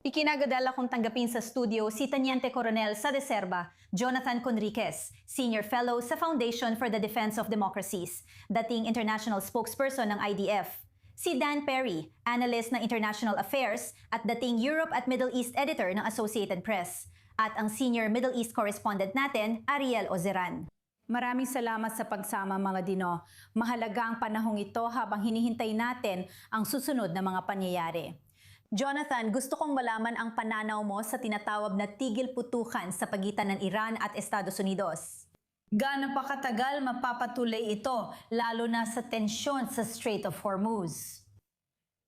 Ikinagadala kong tanggapin sa studio si Teniente Coronel sa Reserva, Jonathan Conriquez, Senior Fellow sa Foundation for the Defense of Democracies, dating international spokesperson ng IDF. Si Dan Perry, Analyst ng International Affairs at dating Europe at Middle East Editor ng Associated Press. At ang Senior Middle East Correspondent natin, Ariel Ozeran. Maraming salamat sa pagsama mga Dino. Mahalaga ang panahong ito habang hinihintay natin ang susunod na mga pangyayari. Jonathan, gusto kong malaman ang pananaw mo sa tinatawag na tigil putukan sa pagitan ng Iran at Estados Unidos. Gaano pa katagal mapapatuloy ito, lalo na sa tensyon sa Strait of Hormuz?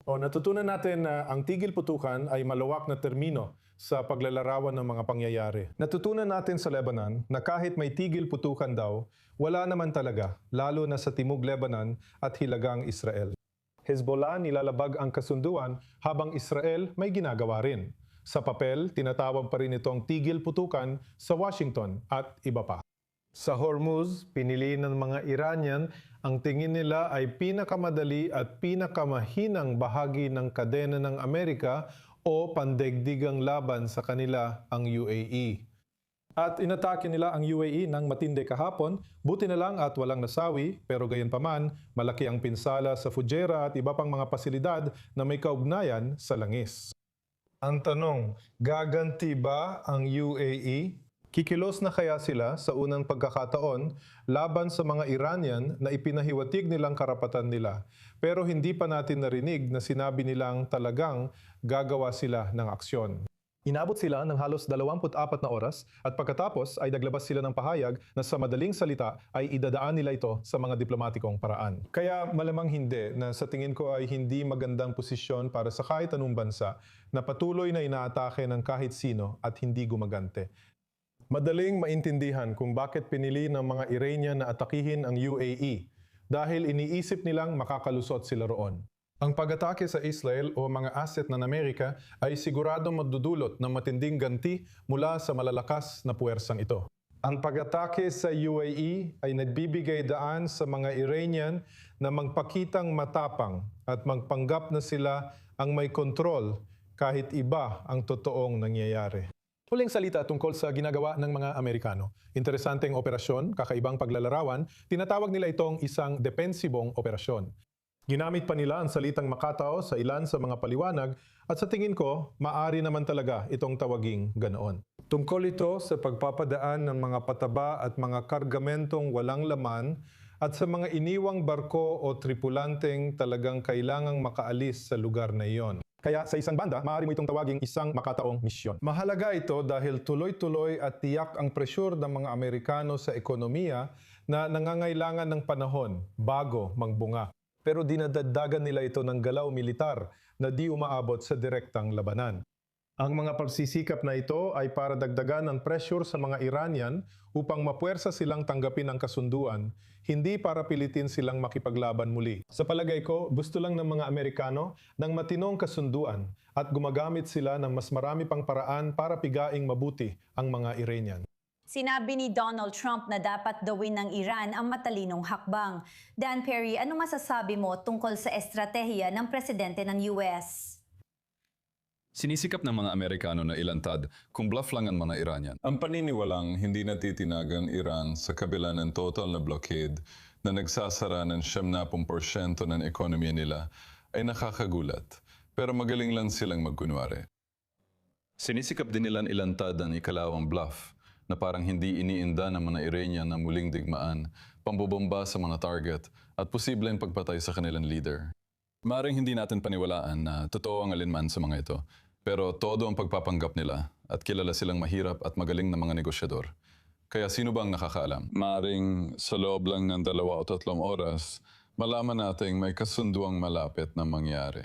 Natutunan natin na ang tigil putukan ay malawak na termino sa paglalarawan ng mga pangyayari. Natutunan natin sa Lebanon na kahit may tigil putukan daw, wala naman talaga, lalo na sa Timog Lebanon at Hilagang Israel. Hezbollah nilalabag ang kasunduan habang Israel may ginagawa rin. Sa papel, tinatawag pa rin itong tigil putukan sa Washington at iba pa. Sa Hormuz, pinili ng mga Iranian ang tingin nila ay pinakamadali at pinakamahinang bahagi ng kadena ng Amerika o pandaigdigang laban sa kanila ang UAE. At inatake nila ang UAE ng matindi kahapon, buti na lang at walang nasawi, pero gayunpaman, malaki ang pinsala sa Fujairah at iba pang mga pasilidad na may kaugnayan sa langis. Ang tanong, gaganti ba ang UAE? Kikilos na kaya sila sa unang pagkakataon laban sa mga Iranian na ipinahiwatig nilang karapatan nila, pero hindi pa natin narinig na sinabi nilang talagang gagawa sila ng aksyon. Inabot sila ng halos 24 na oras at pagkatapos ay naglabas sila ng pahayag na sa madaling salita ay idadaan nila ito sa mga diplomatikong paraan. Kaya malamang hindi na sa tingin ko ay hindi magandang posisyon para sa kahit anong bansa na patuloy na inaatake ng kahit sino at hindi gumagante. Madaling maintindihan kung bakit pinili ng mga Iranian na atakihin ang UAE dahil iniisip nilang makakalusot sila roon. Ang pag-atake sa Israel o mga asset ng Amerika ay siguradong magdudulot ng matinding ganti mula sa malalakas na puwersang ito. Ang pag-atake sa UAE ay nagbibigay daan sa mga Iranian na magpakitang matapang at magpanggap na sila ang may kontrol kahit iba ang totoong nangyayari. Huling salita tungkol sa ginagawa ng mga Amerikano. Interesanteng operasyon, kakaibang paglalarawan, tinatawag nila itong isang depensibong operasyon. Ginamit pa nila ang salitang Makataw sa ilan sa mga paliwanag at sa tingin ko, maari naman talaga itong tawaging ganoon. Tungkol ito sa pagpapadaan ng mga pataba at mga kargamentong walang laman at sa mga iniwang barko o tripulanteng talagang kailangang makaalis sa lugar na iyon. Kaya sa isang banda, maaari mo itong tawaging isang makataong misyon. Mahalaga ito dahil tuloy-tuloy at tiyak ang presyur ng mga Amerikano sa ekonomiya na nangangailangan ng panahon bago magbunga. Pero dinadagdagan nila ito ng galaw militar na di umaabot sa direktang labanan. Ang mga pagsisikap na ito ay para dagdagan ang pressure sa mga Iranian upang mapuwersa silang tanggapin ang kasunduan, hindi para pilitin silang makipaglaban muli. Sa palagay ko, gusto lang ng mga Amerikano ng matinong kasunduan at gumagamit sila ng mas marami pang paraan para pigaing mabuti ang mga Iranian. Sinabi ni Donald Trump na dapat gawin ng Iran ang matalinong hakbang. Dan Perry, ano masasabi mo tungkol sa estratehiya ng presidente ng US? Sinisikap ng mga Amerikano na ilantad kung bluff lang ang mga Iranian. Ang paniniwalang hindi natitinag ang Iran sa kabila ng total na blockade na nagsasara ng 70% ng ekonomiya nila ay nakakagulat, pero magaling lang silang magkunwari. Sinisikap din nilang ilantad ang ikalawang bluff na parang hindi iniinda ng mga Iranian na muling digmaan, pambobomba sa mga target at posibleng pagpatay sa kanilang leader. Maring hindi natin paniwalaan na totoo ang alinman sa mga ito, pero todo ang pagpapanggap nila at kilala silang mahirap at magaling na mga negosyador. Kaya sino bang nakakaalam? Maring sa loob lang ng 2 o 3 oras, malaman nating may kasunduang malapit na mangyari.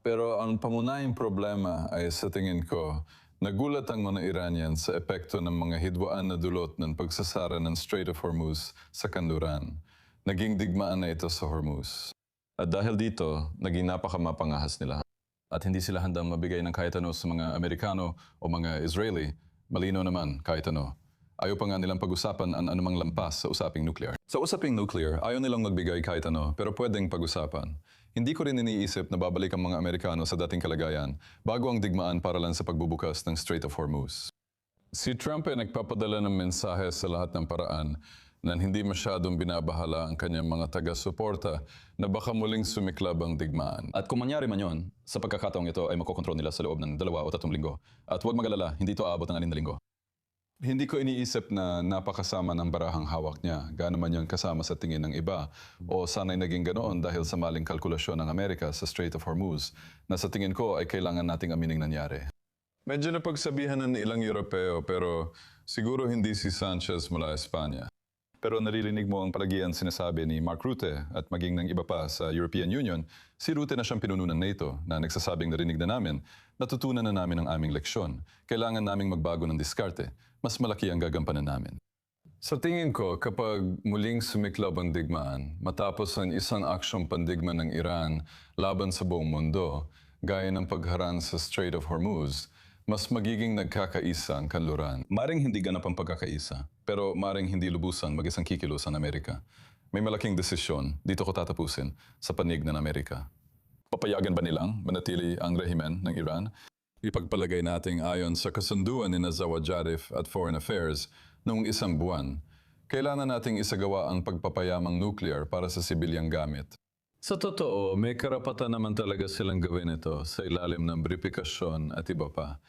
Pero ang pamunahing problema ay sa tingin ko, nagulat ang mga Iranian sa epekto ng mga hidwaan na dulot ng pagsasara ng Strait of Hormuz sa kanluran. Naging digmaan na ito sa Hormuz. At dahil dito, naging napakamapangahas nila. At hindi sila handang mabigay ng kahit ano sa mga Amerikano o mga Israeli, malinaw naman kahit ano. Ayaw pa nga nilang pag-usapan ang anumang lampas sa usaping nuclear. Sa usaping nuclear, ayaw nilang magbigay kahit ano, pero pwedeng pag-usapan. Hindi ko rin iniisip na babalik ang mga Amerikano sa dating kalagayan bago ang digmaan para lang sa pagbubukas ng Strait of Hormuz. Si Trump ay nagpapadala ng mensahe sa lahat ng paraan na hindi masyadong binabahala ang kanyang mga taga-suporta na baka muling sumiklab ang digmaan. At kung mangyari man yon, sa pagkakataong ito ay makokontrol nila sa loob ng 2 o 3 linggo. At huwag magalala, hindi ito aabot ng 6 na linggo. Hindi ko iniisip na napakasama ng barahang hawak niya, gaano man yan kasama sa tingin ng iba, o sana'y naging ganoon dahil sa maling kalkulasyon ng Amerika sa Strait of Hormuz, na sa tingin ko ay kailangan nating amining nangyari. Medyo napagsabihan ng ilang Europeo pero siguro hindi si Sanchez mula Espanya. Pero naririnig mo ang palagian sinasabi ni Mark Rutte at maging ng iba pa sa European Union, si Rutte na siyang pinuno ng NATO na nagsasabing narinig na namin, natutunan na namin ang aming leksyon. Kailangan naming magbago ng diskarte. Mas malaki ang gagampanan namin. Sa tingin ko, kapag muling sumiklab ang digmaan, matapos ang isang aksyong pandigma ng Iran laban sa buong mundo, gaya ng pagharang sa Strait of Hormuz, mas magiging nagkakaisa ang kanluran. Maring hindi ganap ang pagkakaisa, pero maring hindi lubusan mag-isang kikilos ang Amerika. May malaking desisyon, dito ko tatapusin, sa panig ng Amerika. Papayagan ba nilang manatili ang rehimen ng Iran? Ipagpalagay nating ayon sa kasunduan ni Zawad Zarif at Foreign Affairs noong 1 buwan, kailangan nating isagawa ang pagpapayamang nuclear para sa sibilyang gamit. Sa totoo, may karapatan naman talaga silang gawin ito sa ilalim ng beripikasyon at iba pa.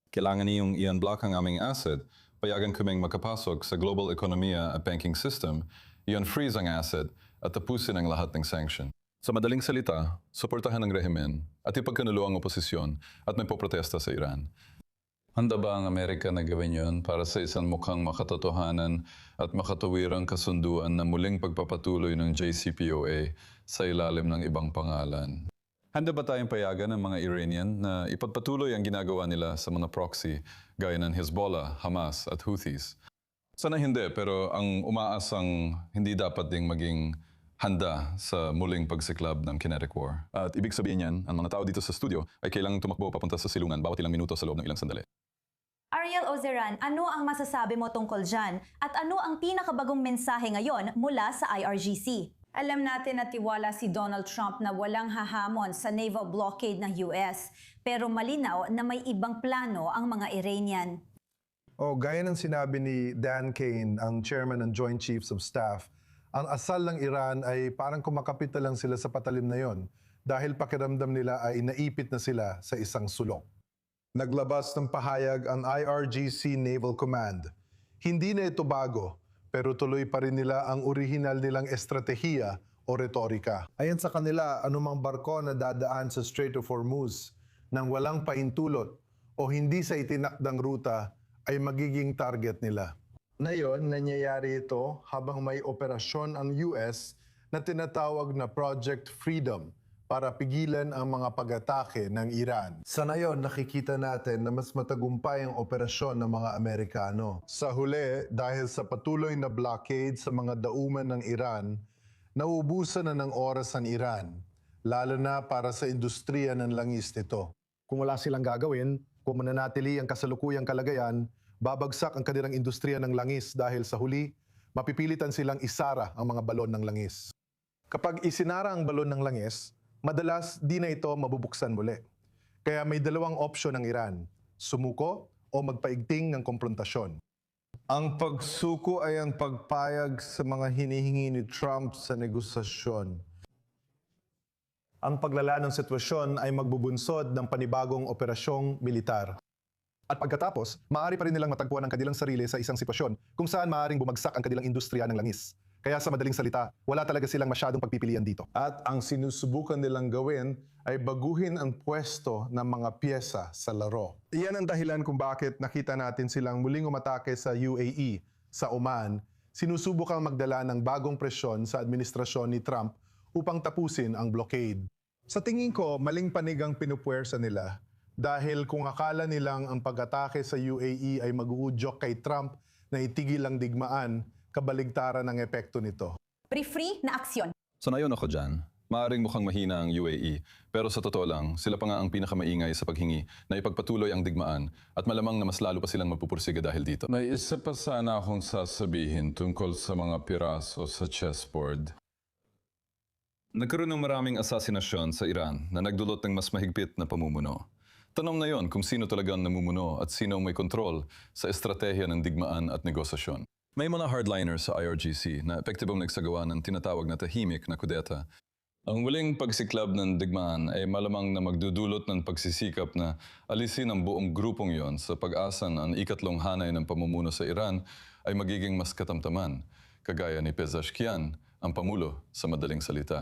Kailangan niyong i-unblock ang aming asset, payagan kaming makapasok sa global ekonomiya at banking system, i-unfreeze ang asset at tapusin ang lahat ng sanction. Sa madaling salita, suportahan ang rehimen at ipagkanulo ang oposisyon at may poprotesta sa Iran. Handa ba ang Amerika na gawin yon para sa isang mukhang makatotohanan at makatuwirang kasunduan na muling pagpapatuloy ng JCPOA sa ilalim ng ibang pangalan? Handa ba tayong payagan ng mga Iranian na ipagpatuloy ang ginagawa nila sa mga proxy gaya ng Hezbollah, Hamas at Houthis? Sana hindi, pero ang umaasang hindi dapat ding maging handa sa muling pagsiklab ng kinetic war. At ibig sabihin yan, ang mga tao dito sa studio ay kailangang tumakbo papunta sa silungan bawat ilang minuto sa loob ng ilang sandali. Ariel Ozeran, ano ang masasabi mo tungkol dyan? At ano ang pinakabagong mensahe ngayon mula sa IRGC? Alam natin na tiwala si Donald Trump na walang hahamon sa naval blockade ng US, pero malinaw na may ibang plano ang mga Iranian. Gaya ng sinabi ni Dan Kane, ang chairman ng Joint Chiefs of Staff, ang asal ng Iran ay parang kumakapit lang sila sa patalim na yon dahil pakiramdam nila ay naipit na sila sa isang sulok. Naglabas ng pahayag ang IRGC Naval Command. Hindi na ito bago, pero tuloy pa rin nila ang orihinal nilang estratehiya o retorika. Ayon sa kanila, anumang barko na dadaan sa Strait of Hormuz nang walang pahintulot o hindi sa itinakdang ruta ay magiging target nila. Ngayon, nangyayari ito habang may operasyon ang US na tinatawag na Project Freedom para pigilan ang mga pag-atake ng Iran. Sa ngayon, nakikita natin na mas matagumpay ang operasyon ng mga Amerikano. Sa huli, dahil sa patuloy na blockade sa mga dauman ng Iran, nauubusan na ng oras ang Iran, lalo na para sa industriya ng langis nito. Kung wala silang gagawin, kung mananatili ang kasalukuyang kalagayan, babagsak ang kanilang industriya ng langis dahil sa huli, mapipilitan silang isara ang mga balon ng langis. Kapag isinara ang balon ng langis, madalas di na ito mabubuksan muli. Kaya may dalawang opsyon ng Iran, sumuko o magpaigting ng komprontasyon. Ang pagsuko ay ang pagpayag sa mga hinihingi ni Trump sa negosasyon. Ang paglala ng sitwasyon ay magbubunsod ng panibagong operasyong militar. At pagkatapos, maaari pa rin nilang matagpuan ang kanilang sarili sa isang sitwasyon kung saan maaaring bumagsak ang kanilang industriya ng langis. Kaya sa madaling salita, wala talaga silang masyadong pagpipilian dito. At ang sinusubukan nilang gawin ay baguhin ang pwesto ng mga pyesa sa laro. Iyan ang dahilan kung bakit nakita natin silang muling umatake sa UAE, sa Oman, sinusubukang magdala ng bagong presyon sa administrasyon ni Trump upang tapusin ang blockade. Sa tingin ko, maling panig ang pinupuwersa nila. Dahil kung akala nilang ang pag-atake sa UAE ay mag-uudyok kay Trump na itigil ang digmaan, kabaligtaran ang epekto nito. Pre-free na aksyon. Sanayon ako dyan. Maaring mukhang mahina ang UAE, pero sa totoo lang, sila pa nga ang pinakamaingay sa paghingi na ipagpatuloy ang digmaan at malamang na mas lalo pa silang magpupursiga dahil dito. May isa pa sana akong sasabihin tungkol sa mga piraso sa chessboard. Nagkaroon ng maraming asasinasyon sa Iran na nagdulot ng mas mahigpit na pamumuno. Tanong na yon kung sino talagang namumuno at sino ang may kontrol sa estratehiya ng digmaan at negosasyon. May mga hardliners sa IRGC na epektibong nagsagawa ng tinatawag na tahimik na kudeta. Ang muling pagsiklab ng digmaan ay malamang na magdudulot ng pagsisikap na alisin ang buong grupong yon sa pag-asa na ang ikatlong hanay ng pamumuno sa Iran ay magiging mas katamtaman, kagaya ni Pezeshkian, ang pamulo sa madaling salita.